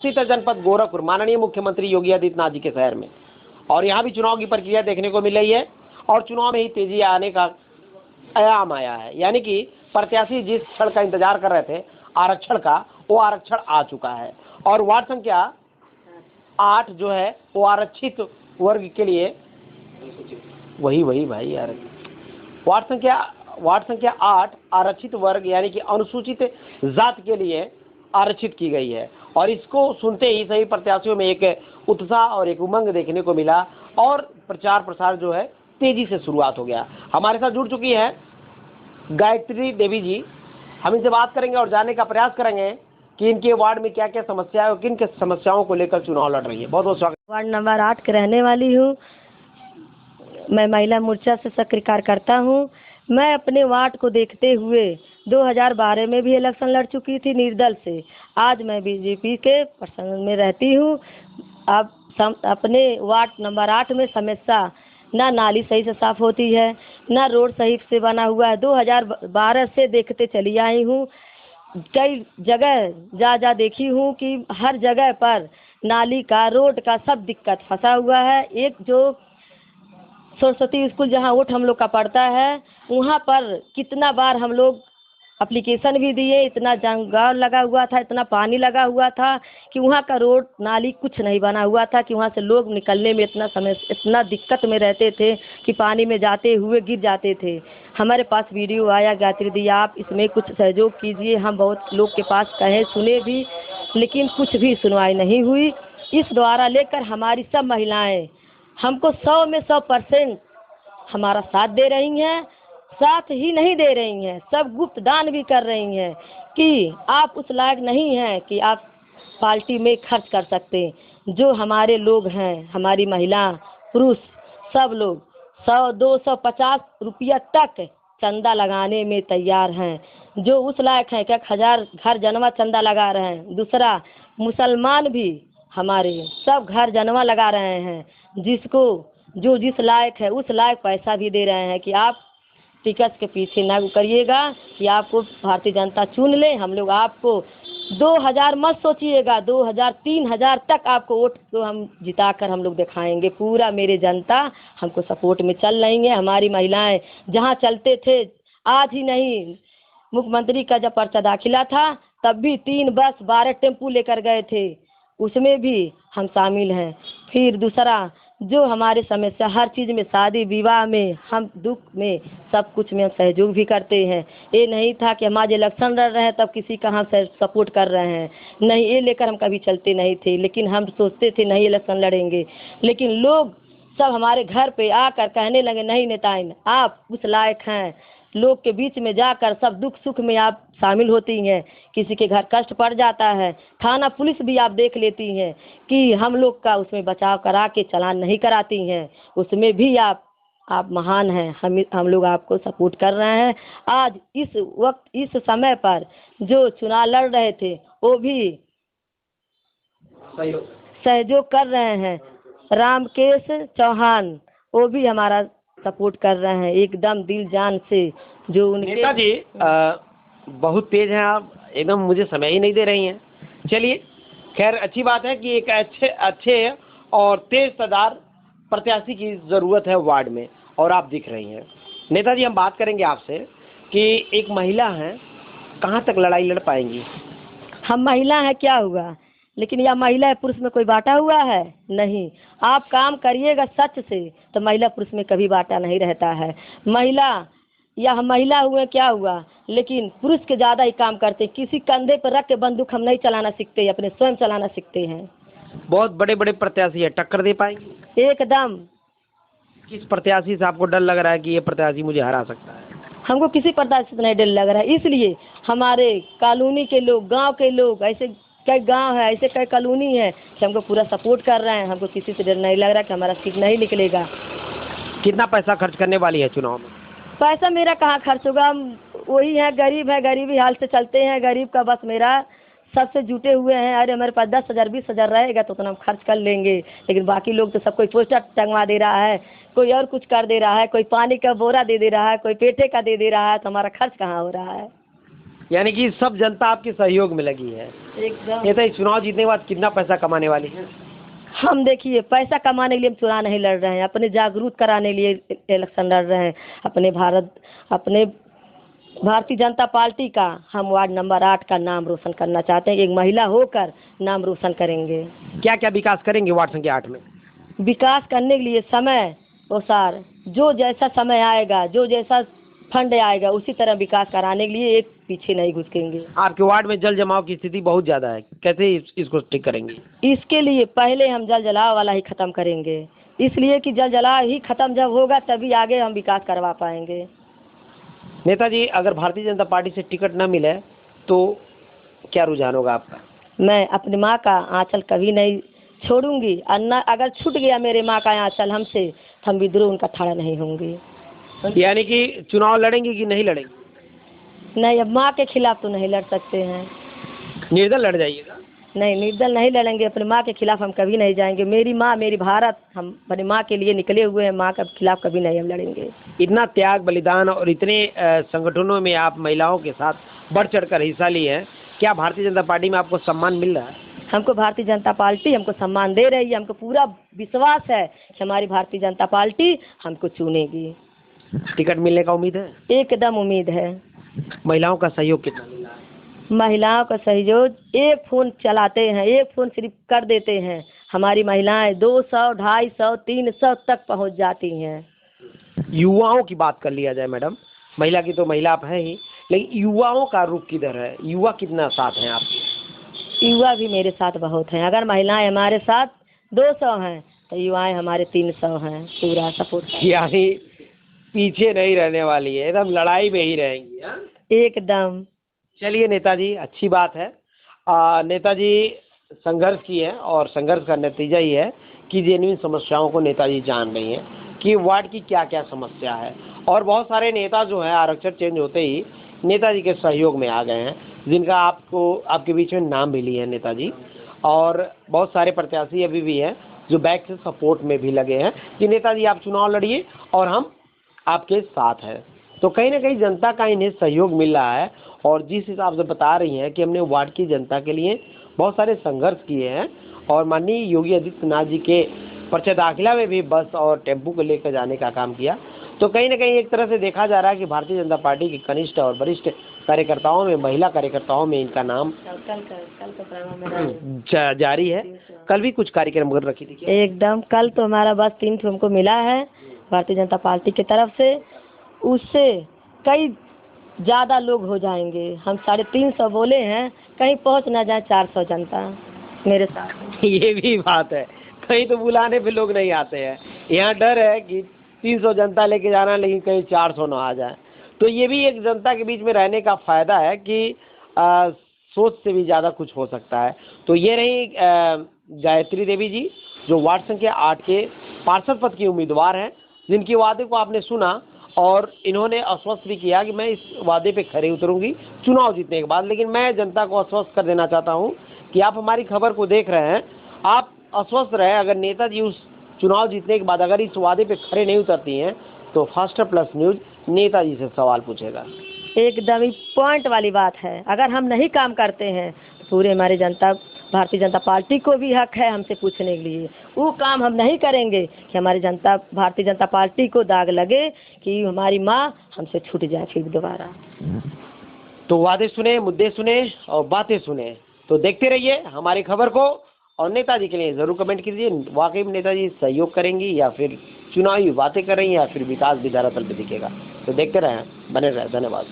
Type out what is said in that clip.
स्थित जनपद गोरखपुर माननीय मुख्यमंत्री योगी आदित्यनाथ जी के शहर में, और यहाँ भी चुनाव की प्रक्रिया देखने को मिल रही है और चुनाव में ही तेजी आने का आयाम आया है। यानी कि प्रत्याशी जिस क्षण का इंतजार कर रहे थे आरक्षण का, वो आरक्षण आ चुका है और वार्ड संख्या 8 जो है वो आरक्षित वर्ग के लिए, वही भाई यार, वार्ड संख्या 8 आरक्षित वर्ग यानी कि अनुसूचित जाति के लिए आरक्षित की गई है। और इसको सुनते ही सभी प्रत्याशियों में एक उत्साह और एक उमंग देखने को मिला और प्रचार प्रसार जो है तेजी से शुरुआत हो गया। हमारे साथ जुड़ चुकी है गायत्री देवी जी, हम इनसे बात करेंगे और जानने का प्रयास करेंगे कि इनके वार्ड में क्या क्या समस्या है और किन किन समस्याओं को लेकर चुनाव लड़ रही है। बहुत बहुत स्वागत। वार्ड नंबर 8 के रहने वाली हूँ। मैं महिला मोर्चा से सक्रिय कार्यकर्ता हूँ। मैं अपने वार्ड को देखते हुए 2012 में भी इलेक्शन लड़ चुकी थी निर्दल से। आज मैं बीजेपी के प्रसंग में रहती हूँ। अब अपने वार्ड नंबर 8 में समस्या, ना नाली सही से साफ होती है, ना रोड सही से बना हुआ है। 2012 से देखते चली आई हूँ। कई जगह जा देखी हूँ कि हर जगह पर नाली का, रोड का सब दिक्कत फंसा हुआ है। एक जो सरस्वती स्कूल जहाँ वोट हम लोग का पड़ता है, वहाँ पर कितना बार हम लोग एप्लीकेशन भी दिए, इतना जंगल लगा हुआ था, इतना पानी लगा हुआ था कि वहाँ का रोड नाली कुछ नहीं बना हुआ था कि वहाँ से लोग निकलने में इतना दिक्कत में रहते थे कि पानी में जाते हुए गिर जाते थे। हमारे पास वीडियो आया, गायत्री दी आप इसमें कुछ सहयोग कीजिए। हम बहुत लोग के पास कहे, सुने भी, लेकिन कुछ भी सुनवाई नहीं हुई। इस द्वारा लेकर हमारी सब महिलाएं हमको 100 में 100% हमारा साथ दे रही हैं। साथ ही नहीं दे रही हैं, सब गुप्त दान भी कर रही हैं कि आप उस लायक नहीं हैं कि आप पार्टी में खर्च कर सकते। जो हमारे लोग हैं, हमारी महिला पुरुष सब लोग 100, 200, 50 रुपया तक चंदा लगाने में तैयार हैं। जो उस लायक हैं, क्या 1000 घर जनवा चंदा लगा रहे हैं। दूसरा, मुसलमान भी हमारे सब घर जनवा लगा रहे हैं। जिसको जो जिस लायक है उस लायक पैसा भी दे रहे हैं कि आप टिकट के पीछे ना करिएगा कि आपको भारतीय जनता चुन ले। हम लोग आपको 2000 मत सोचिएगा, 2000, 3000 तक आपको वोट को हम जिताकर हम लोग दिखाएंगे। पूरा मेरे जनता हमको सपोर्ट में चल रही है। हमारी महिलाएं जहां चलते थे, आज ही नहीं, मुख्यमंत्री का जब पर्चा दाखिला था तब भी 3 बस 12 टेम्पू लेकर गए थे, उसमें भी हम शामिल हैं। फिर दूसरा, जो हमारे समस्या हर चीज़ में, शादी विवाह में, हम दुख में, सब कुछ में हम सहयोग भी करते हैं। ये नहीं था कि हम आज इलेक्शन लड़ रहे हैं तब किसी का हम सपोर्ट कर रहे हैं, नहीं, ये लेकर हम कभी चलते नहीं थे। लेकिन हम सोचते थे नहीं इलेक्शन लड़ेंगे, लेकिन लोग सब हमारे घर पे आकर कहने लगे नहीं नेताइन, आप उस लायक हैं। लोग के बीच में जाकर सब दुख सुख में आप शामिल होती हैं। किसी के घर कष्ट पड़ जाता है, थाना पुलिस भी आप देख लेती हैं कि हम लोग का उसमें बचाव करा के चालान नहीं कराती हैं। उसमें भी आप महान हैं। हम लोग आपको सपोर्ट कर रहे हैं। आज इस वक्त इस समय पर जो चुनाव लड़ रहे थे वो भी सहयोग कर रहे हैं। रामकेश चौहान वो भी हमारा सपोर्ट कर रहे हैं एकदम दिल जान से। जो उनके नेताजी बहुत तेज हैं आप, एकदम मुझे समय ही नहीं दे रही हैं। चलिए, खैर अच्छी बात है कि एक अच्छे और तेज तदार प्रत्याशी की ज़रूरत है वार्ड में और आप दिख रही हैं। नेताजी, हम बात करेंगे आपसे कि एक महिला हैं, कहाँ तक लड़ाई लड़ पाएंगी? हम महिला हैं, क्या हुआ, लेकिन यह महिला पुरुष में कोई बांटा हुआ है नहीं। आप काम करिएगा सच से तो महिला पुरुष में कभी बांटा नहीं रहता है। महिला या हम महिला हुए क्या हुआ, लेकिन पुरुष के ज़्यादा ही काम करते। किसी कंधे पर रख के बंदूक हम नहीं चलाना सीखते, अपने स्वयं चलाना सीखते हैं। बहुत बड़े बड़े प्रत्याशी है, टक्कर दे पाएंगे एकदम। किस प्रत्याशी से आपको डर लग रहा है कि ये प्रत्याशी मुझे हरा सकता है? हमको किसी प्रत्याशी से नहीं डर लग रहा है, इसलिए हमारे कॉलोनी के लोग, गांव के लोग, ऐसे कई गांव है, ऐसे कई कॉलोनी है कि हमको पूरा सपोर्ट कर रहे हैं। हमको किसी से डर नहीं लग रहा कि हमारा सीट नहीं निकलेगा। कितना पैसा खर्च करने वाली है चुनाव में? पैसा मेरा कहाँ खर्च होगा, हम वही है, गरीबी हाल से चलते हैं। गरीब का बस मेरा सबसे जुटे हुए हैं। अरे हमारे पास 10,000 20,000 रहेगा तो उतना हम खर्च कर लेंगे, लेकिन बाकी लोग तो सब कोई पोस्टर टंगवा दे रहा है, कोई और कुछ कर दे रहा है, कोई पानी का बोरा दे रहा है, कोई पेठे का दे रहा है, तो हमारा खर्च कहाँ हो रहा है। यानी कि सब जनता आपके सहयोग में लगी है एकदम। नेता जी, चुनाव जीतने के बाद कितना पैसा कमाने वाली है? हम देखिए पैसा कमाने के लिए हम चुनाव नहीं लड़ रहे हैं, अपने जागरूक कराने के लिए इलेक्शन लड़ रहे हैं। अपने भारतीय जनता पार्टी का हम वार्ड नंबर 8 का नाम रोशन करना चाहते हैं। एक महिला होकर नाम रोशन करेंगे। क्या क्या विकास करेंगे वार्ड संख्या 8 में? विकास करने के लिए समय अनुसार जो जैसा समय आएगा, जो जैसा फंड आएगा, उसी तरह विकास कराने के लिए एक पीछे नहीं घुसकेंगे। आपके वार्ड में जल जमाव की स्थिति बहुत ज्यादा है, कैसे इसको ठीक करेंगे? इसके लिए पहले हम जल जलाव वाला ही खत्म करेंगे, इसलिए कि जल जलाव ही खत्म जब होगा तभी आगे हम विकास करवा पाएंगे। नेताजी, अगर भारतीय जनता पार्टी से टिकट न मिले तो क्या रुझान होगा आपका? मैं अपनी माँ का आंचल कभी नहीं छोड़ूंगी, और न अगर छूट गया मेरे माँ का आंचल हमसे, तो हम विद्रोह उनका खड़ा नहीं होंगी। यानी कि चुनाव लड़ेंगे कि नहीं लड़ेंगे? नहीं, अब माँ के खिलाफ तो नहीं लड़ सकते हैं। निर्दल लड़ जाइएगा? नहीं, निर्दल नहीं लड़ेंगे, अपनी माँ के खिलाफ हम कभी नहीं जाएंगे। मेरी माँ, मेरी भारत, हम अपनी माँ के लिए निकले हुए हैं, माँ के खिलाफ कभी नहीं हम लड़ेंगे। इतना त्याग बलिदान और इतने संगठनों में आप महिलाओं के साथ बढ़ चढ़ कर हिस्सा लिए हैं, क्या भारतीय जनता पार्टी में आपको सम्मान मिल रहा है? हमको भारतीय जनता पार्टी हमको सम्मान दे रही है। हमको पूरा विश्वास है कि हमारी भारतीय जनता पार्टी हमको चुनेगी। टिकट मिलने का उम्मीद है? एकदम उम्मीद है। महिलाओं का सहयोग कितना मिल रहा है? महिलाओं का सहयोग, एक फ़ोन चलाते हैं, एक फ़ोन सिर्फ कर देते हैं, हमारी महिलाएं 200, 250, 300 तक पहुंच जाती हैं। युवाओं की बात कर लिया जाए मैडम, महिला की तो महिला आप है ही, लेकिन युवाओं का रुख किधर है? युवा कितना साथ हैं आपके? युवा भी मेरे साथ बहुत हैं। अगर महिलाएं हमारे साथ 200 हैं तो युवाएं हमारे 300 हैं। पूरा सपोर्ट। यानी पीछे नहीं रहने वाली है, एकदम लड़ाई में ही रहेंगी। हाँ? एकदम। चलिए नेताजी, अच्छी बात है। नेताजी संघर्ष की है और संघर्ष का नतीजा ही है कि जेन्युइन समस्याओं को नेताजी जान रही हैं कि वार्ड की क्या क्या समस्या है। और बहुत सारे नेता जो हैं आरक्षण चेंज होते ही नेताजी के सहयोग में आ गए हैं, जिनका आपके बीच में नाम भी लिए हैं नेताजी। और बहुत सारे प्रत्याशी अभी भी हैं जो बैक से सपोर्ट में भी लगे हैं कि नेताजी आप चुनाव लड़िए और हम आपके साथ हैं। तो कहीं ना कहीं जनता का इन्हें सहयोग मिल रहा है। और जिस हिसाब से बता रही हैं कि हमने वार्ड की जनता के लिए बहुत सारे संघर्ष किए हैं और माननीय योगी आदित्यनाथ जी के पर्चा दाखिला में भी बस और टेम्पू को लेकर जाने का काम किया, तो कहीं ना कहीं एक तरह से देखा जा रहा है कि भारतीय जनता पार्टी के कनिष्ठ और वरिष्ठ कार्यकर्ताओं में, महिला कार्यकर्ताओं में इनका नाम जारी है। कल भी कुछ कार्यक्रम रखी थी क्या? एकदम। कल तो हमारा बस 3 ठो हमको मिला है भारतीय जनता पार्टी की तरफ से, उससे कई ज़्यादा लोग हो जाएंगे। हम 350 बोले हैं, कहीं पहुंच ना जाए 400 जनता मेरे साथ। ये भी बात है, कहीं तो बुलाने पे लोग नहीं आते हैं। यहाँ डर है कि 300 जनता लेके जाना, लेकिन कहीं 400 ना आ जाए। तो ये भी एक जनता के बीच में रहने का फायदा है कि सोच से भी ज़्यादा कुछ हो सकता है। तो ये रही गायत्री देवी जी, जो वार्ड संख्या 8 के पार्षद पद की उम्मीदवार हैं, जिनकी वादे को आपने सुना और इन्होंने आश्वस्त भी किया कि मैं इस वादे पे खरे उतरूंगी चुनाव जीतने के बाद। लेकिन मैं जनता को आश्वस्त कर देना चाहता हूं कि आप हमारी खबर को देख रहे हैं, आप आश्वस्त रहें। अगर नेताजी उस चुनाव जीतने के बाद अगर इस वादे पे खरे नहीं उतरती हैं तो फास्टर प्लस न्यूज नेताजी से सवाल पूछेगा। एकदम ही पॉइंट वाली बात है। अगर हम नहीं काम करते हैं तो पूरे हमारी जनता, भारतीय जनता पार्टी को भी हक है हमसे पूछने के लिए। वो काम हम नहीं करेंगे कि हमारी जनता, भारतीय जनता पार्टी को दाग लगे कि हमारी माँ हमसे छूट जाए फिर दोबारा। तो वादे सुने, मुद्दे सुने और बातें सुने, तो देखते रहिए हमारी खबर को। और नेताजी के लिए ज़रूर कमेंट कीजिए, वाकई में नेताजी सहयोग करेंगी या फिर चुनावी बातें कर रही हैं या फिर विकास भी धरातल पे दिखेगा। तो देखते रहें, बने रहें। धन्यवाद।